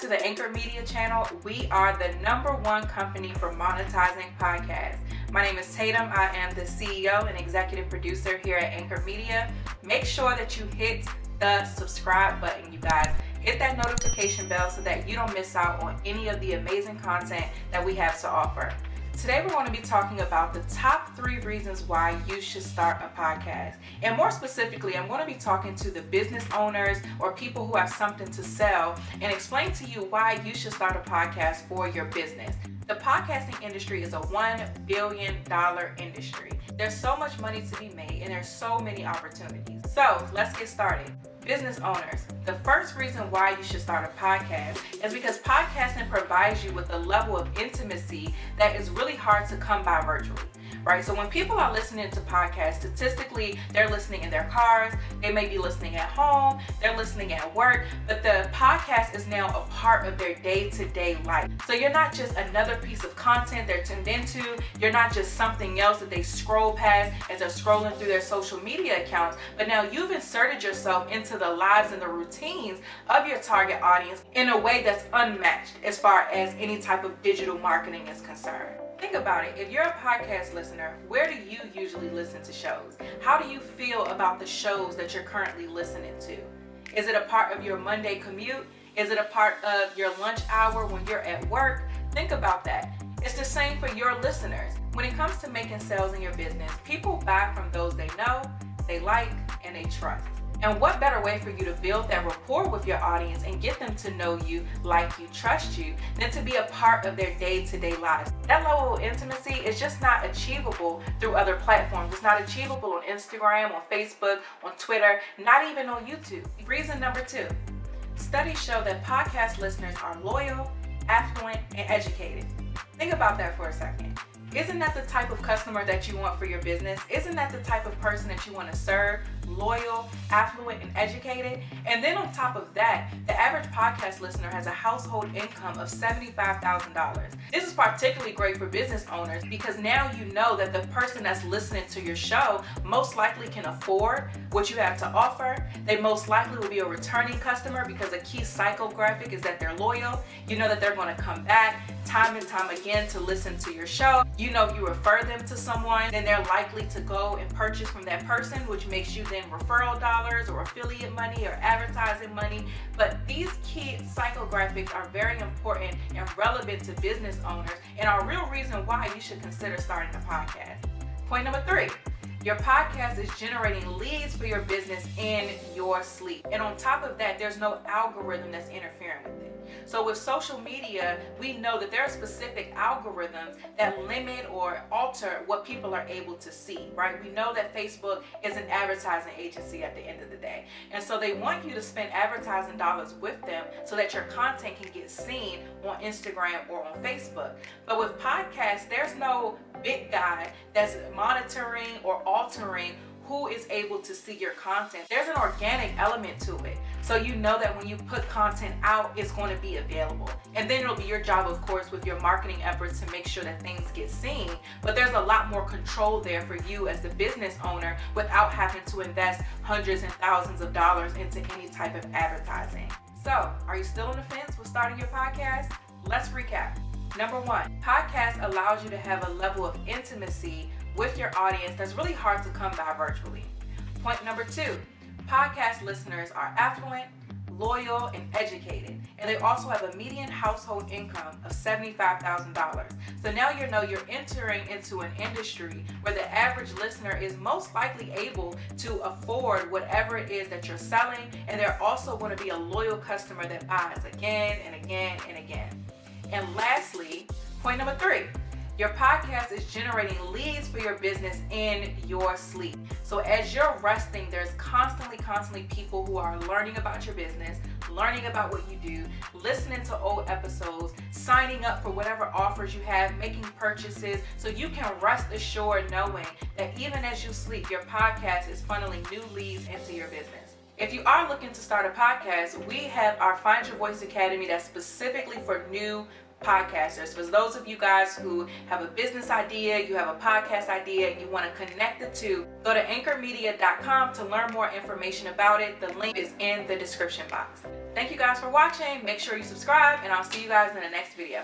to the Anchor Media channel. We are the #1 company for monetizing podcasts. My name is Tatum. I am the CEO and executive producer here at Anchor Media. Make sure that you hit the subscribe button, you guys. Hit that notification bell so that you don't miss out on any of the amazing content that we have to offer. Today we're going to be talking about the top 3 reasons why you should start a podcast. And more specifically, I'm going to be talking to the business owners or people who have something to sell and explain to you why you should start a podcast for your business. The podcasting industry is a $1 billion industry. There's so much money to be made and there's so many opportunities. So let's get started. Business owners, the first reason why you should start a podcast is because podcasting provides you with a level of intimacy that is really hard to come by virtually, right? So when people are listening to podcasts, statistically, they're listening in their cars, they may be listening at home, they're listening at work, but the podcast is now a part of their day-to-day life. So you're not just another piece of content they're tuned into, you're not just something else that they scroll past as they're scrolling through their social media accounts, but now you've inserted yourself into the lives and the routines of your target audience in a way that's unmatched as far as any type of digital marketing is concerned. Think about it. If you're a podcast listener, where do you usually listen to shows? How do you feel about the shows that you're currently listening to? Is it a part of your Monday commute? Is it a part of your lunch hour when you're at work? Think about that. It's the same for your listeners. When it comes to making sales in your business, people buy from those they know, they like, and they trust. And what better way for you to build that rapport with your audience and get them to know you, like you, trust you, than to be a part of their day-to-day lives? That level of intimacy is just not achievable through other platforms. It's not achievable on Instagram, on Facebook, on Twitter, not even on YouTube. Reason number 2, studies show that podcast listeners are loyal, affluent, and educated. Think about that for a second. Isn't that the type of customer that you want for your business? Isn't that the type of person that you want to serve? Loyal, affluent, and educated? And then on top of that, the average podcast listener has a household income of $75,000. This is particularly great for business owners because now you know that the person that's listening to your show most likely can afford what you have to offer. They most likely will be a returning customer because a key psychographic is that they're loyal. You know that they're going to come back time and time again to listen to your show. You know, if you refer them to someone, then they're likely to go and purchase from that person, which makes you then referral dollars or affiliate money or advertising money. But these key psychographics are very important and relevant to business owners and are a real reason why you should consider starting a podcast. Point number 3. Your podcast is generating leads for your business in your sleep. And on top of that, there's no algorithm that's interfering with it. So with social media, we know that there are specific algorithms that limit or alter what people are able to see, right? We know that Facebook is an advertising agency at the end of the day. And so they want you to spend advertising dollars with them so that your content can get seen on Instagram or on Facebook. But with podcasts, there's no big guy that's monitoring or altering who is able to see your content. There's an organic element to it. So you know that when you put content out, it's going to be available. And then it'll be your job, of course, with your marketing efforts to make sure that things get seen. But there's a lot more control there for you as the business owner without having to invest hundreds and thousands of dollars into any type of advertising. So, are you still on the fence with starting your podcast? Let's recap. Number 1, podcast allows you to have a level of intimacy with your audience that's really hard to come by virtually. Point number 2, podcast listeners are affluent, loyal, and educated. And they also have a median household income of $75,000. So now you know you're entering into an industry where the average listener is most likely able to afford whatever it is that you're selling. And they're also going to be a loyal customer that buys again and again and again. And lastly, point number 3, your podcast is generating leads for your business in your sleep. So as you're resting, there's constantly people who are learning about your business, learning about what you do, listening to old episodes, signing up for whatever offers you have, making purchases, so you can rest assured knowing that even as you sleep, your podcast is funneling new leads into your business. If you are looking to start a podcast, we have our Find Your Voice Academy that's specifically for new podcasters. For those of you guys who have a business idea, you have a podcast idea, and you want to connect the two, go to anchormedia.com to learn more information about it. The link is in the description box. Thank you guys for watching. Make sure you subscribe, and I'll see you guys in the next video.